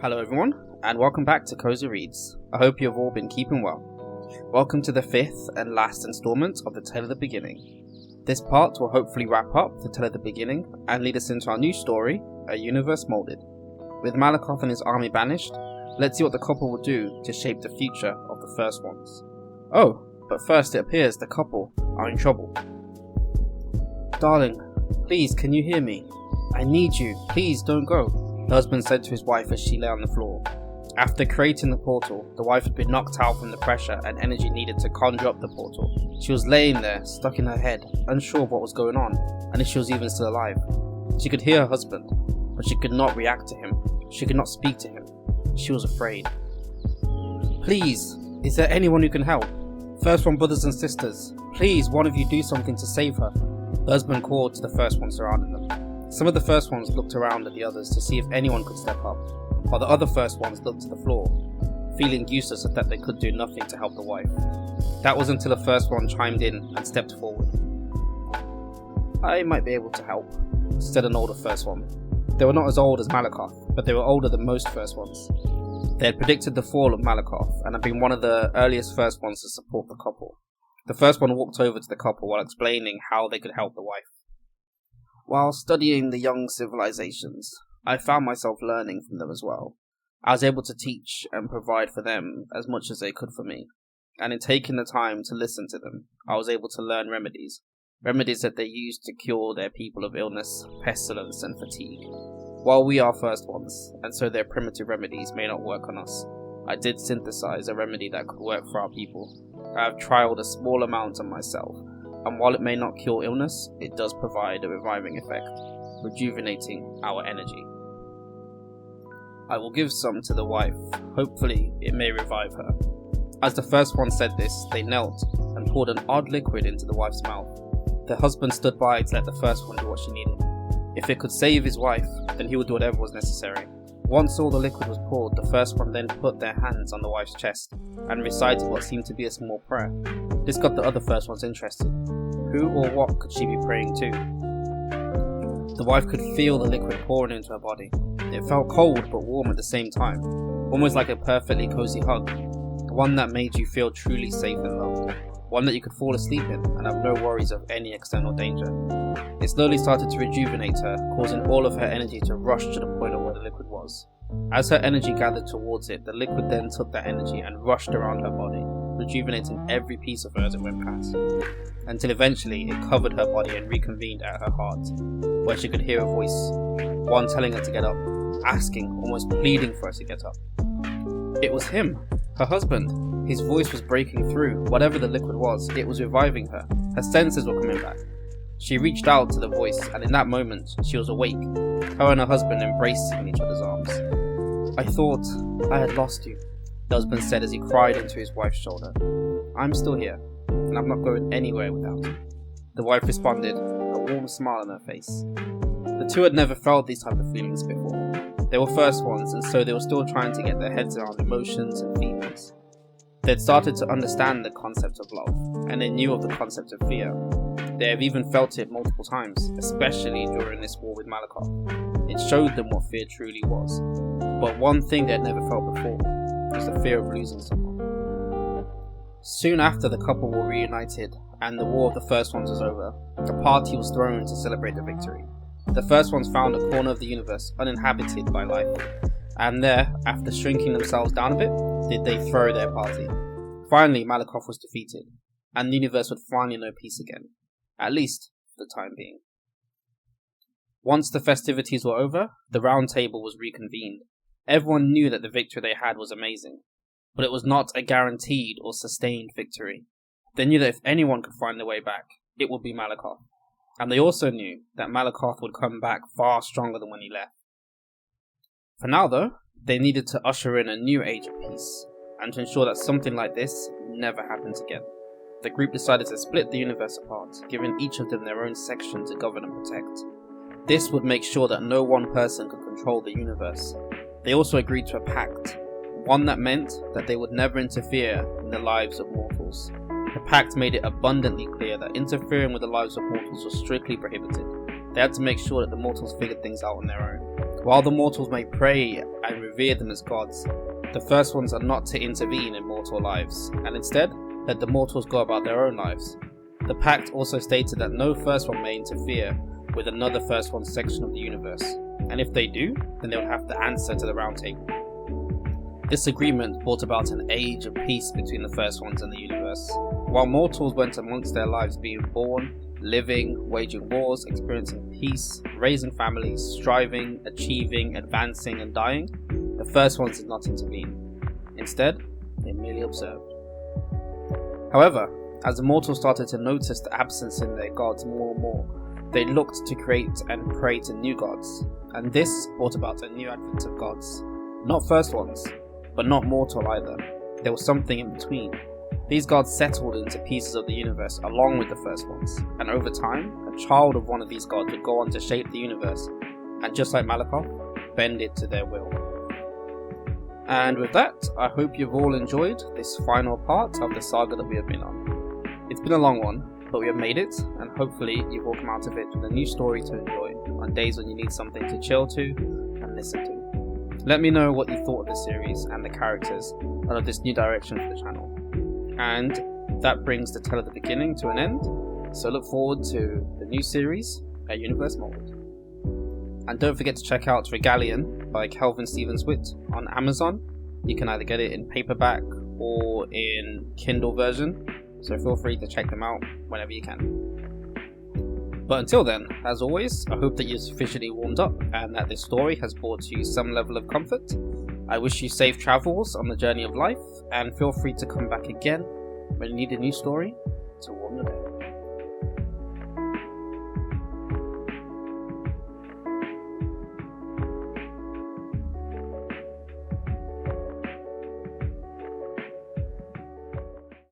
Hello everyone, and welcome back to Cosy Reads. I hope you have all been keeping well. Welcome to the fifth and last installment of The Tale of the Beginning. This part will hopefully wrap up The Tale of the Beginning and lead us into our new story, A Universe Molded. With Malakoth and his army banished, let's see what the couple will do to shape the future of the First Ones. Oh, but first it appears the couple are in trouble. Darling, please can you hear me? I need you, please don't go. The husband said to his wife as she lay on the floor. After creating the portal, the wife had been knocked out from the pressure and energy needed to conjure up the portal. She was laying there, stuck in her head, unsure of what was going on, and if she was even still alive. She could hear her husband, but she could not react to him. She could not speak to him. She was afraid. Please, is there anyone who can help? First One brothers and sisters, please one of you do something to save her. The husband called to the First One surrounding them. Some of the First Ones looked around at the others to see if anyone could step up, while the other First Ones looked to the floor, feeling useless at that they could do nothing to help the wife. That was until the First One chimed in and stepped forward. I might be able to help, said an older First One. They were not as old as Malakoth, but they were older than most First Ones. They had predicted the fall of Malakoth and had been one of the earliest First Ones to support the couple. The First One walked over to the couple while explaining how they could help the wife. While studying the young civilizations, I found myself learning from them as well. I was able to teach and provide for them as much as they could for me, and in taking the time to listen to them, I was able to learn remedies that they used to cure their people of illness, pestilence, and fatigue. While we are First Ones, and so their primitive remedies may not work on us, I did synthesize a remedy that could work for our people. I have trialed a small amount on myself, and while it may not cure illness, it does provide a reviving effect, rejuvenating our energy. I will give some to the wife, hopefully it may revive her. As the First One said this, they knelt and poured an odd liquid into the wife's mouth. The husband stood by to let the First One do what she needed. If it could save his wife, then he would do whatever was necessary. Once all the liquid was poured, the First One then put their hands on the wife's chest and recited what seemed to be a small prayer. This got the other First Ones interested. Who or what could she be praying to? The wife could feel the liquid pouring into her body. It felt cold but warm at the same time, almost like a perfectly cozy hug, one that made you feel truly safe and loved, one that you could fall asleep in and have no worries of any external danger. It slowly started to rejuvenate her, causing all of her energy to rush to the point of where the liquid was. As her energy gathered towards it, the liquid then took that energy and rushed around her body, rejuvenating every piece of her as it went past, until eventually it covered her body and reconvened at her heart, where she could hear a voice, one telling her to get up, asking, almost pleading for her to get up. It was him, her husband. His voice was breaking through. Whatever the liquid was, it was reviving her. Her senses were coming back. She reached out to the voice, and in that moment, she was awake, her and her husband embracing in each other's arms. I thought I had lost you, the husband said as he cried into his wife's shoulder. I'm still here, and I'm not going anywhere without you. The wife responded, a warm smile on her face. The two had never felt these type of feelings before. They were First Ones, and so they were still trying to get their heads around emotions and feelings. They had started to understand the concept of love, and they knew of the concept of fear. They have even felt it multiple times, especially during this war with Malakoth. It showed them what fear truly was. But one thing they had never felt before was the fear of losing someone. Soon after the couple were reunited and the War of the First Ones was over, a party was thrown to celebrate the victory. The First Ones found a corner of the universe uninhabited by life, and there, after shrinking themselves down a bit, did they throw their party. Finally, Malakoth was defeated, and the universe would finally know peace again, at least for the time being. Once the festivities were over, the round table was reconvened. Everyone knew that the victory they had was amazing, but it was not a guaranteed or sustained victory. They knew that if anyone could find their way back, it would be Malakoth. And they also knew that Malakoth would come back far stronger than when he left. For now though, they needed to usher in a new age of peace, and to ensure that something like this never happens again. The group decided to split the universe apart, giving each of them their own section to govern and protect. This would make sure that no one person could control the universe. They also agreed to a pact, one that meant that they would never interfere in the lives of mortals. The pact made it abundantly clear that interfering with the lives of mortals was strictly prohibited. They had to make sure that the mortals figured things out on their own. While the mortals may pray and revere them as gods, the first ones are not to intervene in mortal lives, and instead let the mortals go about their own lives. The pact also stated that no first one may interfere with another first one section of the universe, and if they do, then they would have to answer to the Round Table. This agreement brought about an age of peace between the first ones and the universe. While mortals went amongst their lives being born, living, waging wars, experiencing peace, raising families, striving, achieving, advancing, and dying, the first ones did not intervene. Instead, they merely observed. However, as the mortals started to notice the absence in their gods more and more, they looked to create and pray to new gods, and this brought about a new advent of gods. Not first ones, but not mortal either. There was something in between. These gods settled into pieces of the universe along with the first ones, and over time, a child of one of these gods would go on to shape the universe, and just like Malakoth, bend it to their will. And with that, I hope you've all enjoyed this final part of the saga that we have been on. It's been a long one, but we have made it, and hopefully you've all come out of it with a new story to enjoy on days when you need something to chill to and listen to. Let me know what you thought of the series and the characters and of this new direction for the channel. And that brings the tale of the beginning to an end, so look forward to the new series, A Universe Mold. And don't forget to check out Regalian by Kelvin Stevens Witt on Amazon. You can either get it in paperback or in Kindle version, so feel free to check them out whenever you can. But until then, as always, I hope that you're sufficiently warmed up and that this story has brought you some level of comfort. I wish you safe travels on the journey of life, and feel free to come back again when you need a new story to warm your day.